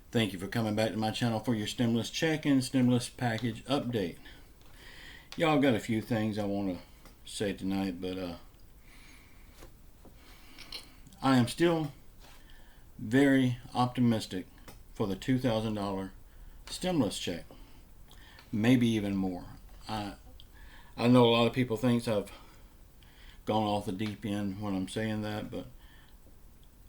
Thank you for coming back to my channel for your stimulus check and stimulus package update. Y'all got a few things I want to say tonight, but I am still very optimistic for the $2,000 stimulus check. Maybe even more. I know a lot of people think I've gone off the deep end when I'm saying that, but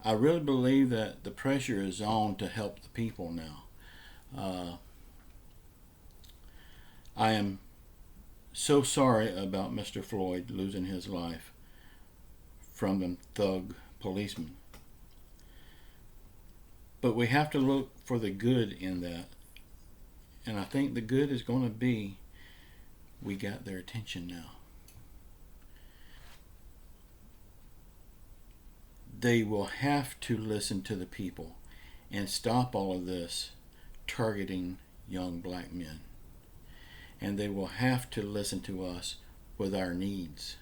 I really believe that the pressure is on to help the people now. I am so sorry about Mr. Floyd losing his life from them thug policemen. But we have to look for the good in that. And I think the good is going to be we got their attention now. They will have to listen to the people and stop all of this targeting young black men. And they will have to listen to us with our needs.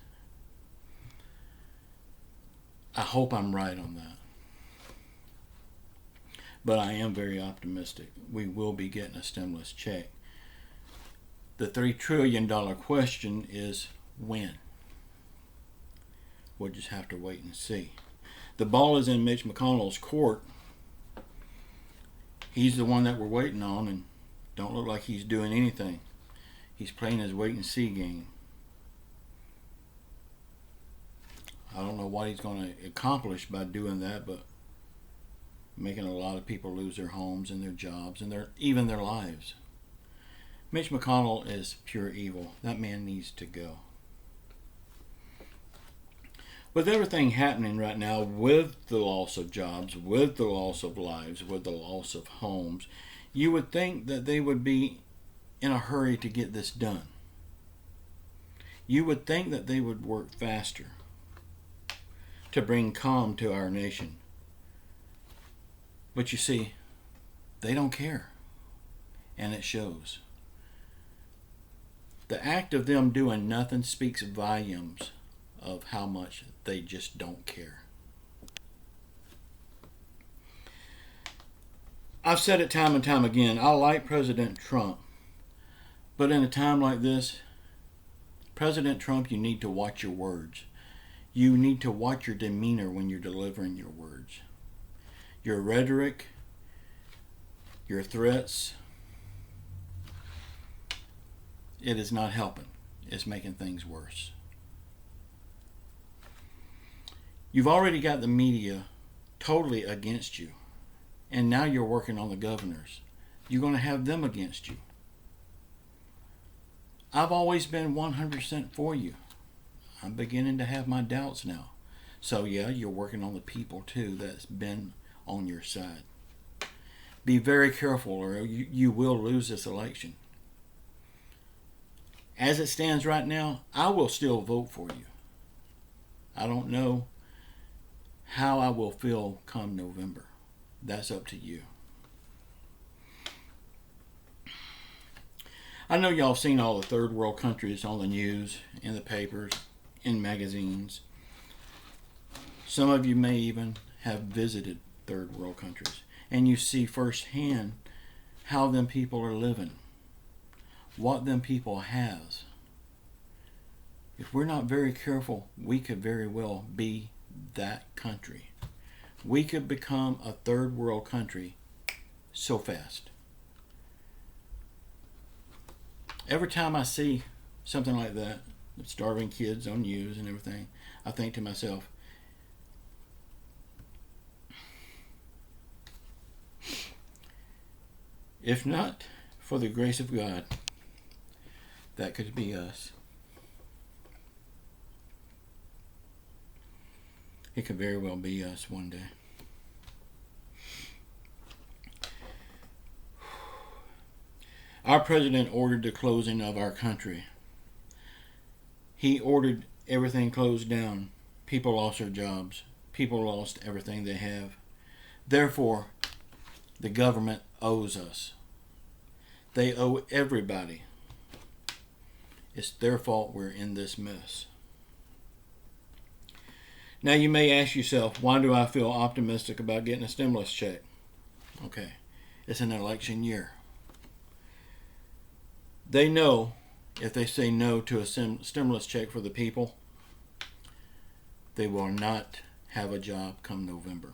I hope I'm right on that. But I am very optimistic. We will be getting a stimulus check. The $3 trillion question is when? We'll just have to wait and see. The ball is in Mitch McConnell's court. He's the one that we're waiting on, and don't look like he's doing anything. He's playing his wait and see game. I don't know what he's going to accomplish by doing that, but making a lot of people lose their homes and their jobs and even their lives. Mitch McConnell is pure evil. That man needs to go. With everything happening right now, with the loss of jobs, with the loss of lives, with the loss of homes, you would think that they would be in a hurry to get this done. You would think that they would work faster to bring calm to our nation. But you see, they don't care, and it shows. The act of them doing nothing speaks volumes of how much they just don't care. I've said it time and time again, I like President Trump, but in a time like this, President Trump, you need to watch your words. You need to watch your demeanor when you're delivering your words. Your rhetoric, your threats, it is not helping. It's making things worse. You've already got the media totally against you, and now you're working on the governors. You're going to have them against you. I've always been 100% for you. I'm beginning to have my doubts now. So yeah, you're working on the people too that's been on your side. Be very careful or you will lose this election. As it stands right now, I will still vote for you. I don't know how I will feel come November. That's up to you. I know y'all seen all the third world countries on the news, in the papers, in magazines. Some of you may even have visited third world countries, and you see firsthand how them people are living, what them people has. If we're not very careful, we could very well be that country. We could become a third world country so fast. Every time I see something like that, starving kids on news and everything, I think to myself, if not for the grace of God, that could be us. It could very well be us one day. Our president ordered the closing of our country. He ordered everything closed down. People lost their jobs. People lost everything they have. Therefore, the government owes us. They owe everybody. It's their fault we're in this mess. Now you may ask yourself, why do I feel optimistic about getting a stimulus check? Okay, It's an election year. They know if they say no to a stimulus check for the people, they will not have a job come November.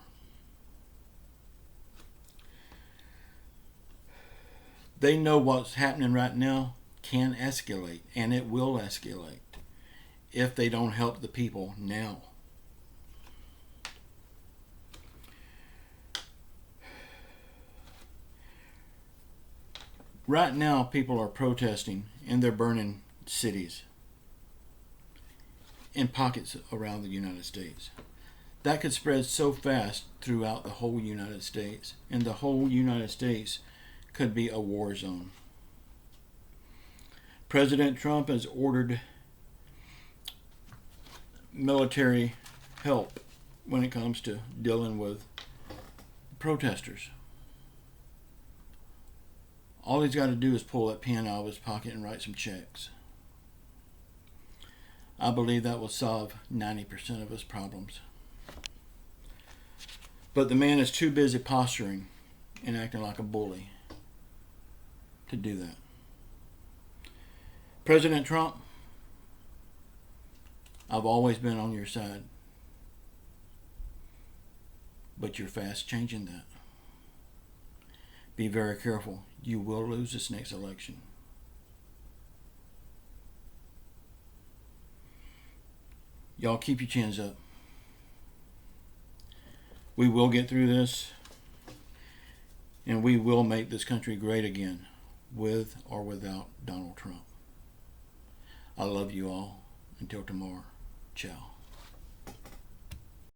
They know what's happening right now can escalate, and it will escalate if they don't help the people now. Right now, people are protesting and they're burning cities in pockets around the United States. That could spread so fast throughout the whole United States, and the whole United States could be a war zone. President Trump has ordered military help when it comes to dealing with protesters. All he's got to do is pull that pen out of his pocket and write some checks. I believe that will solve 90% of his problems. But the man is too busy posturing and acting like a bully to do that. President Trump, I've always been on your side, but you're fast changing that. Be very careful. You will lose this next election. Y'all keep your chins up. We will get through this, and we will make this country great again, with or without Donald Trump. I love you all. Until tomorrow. Ciao.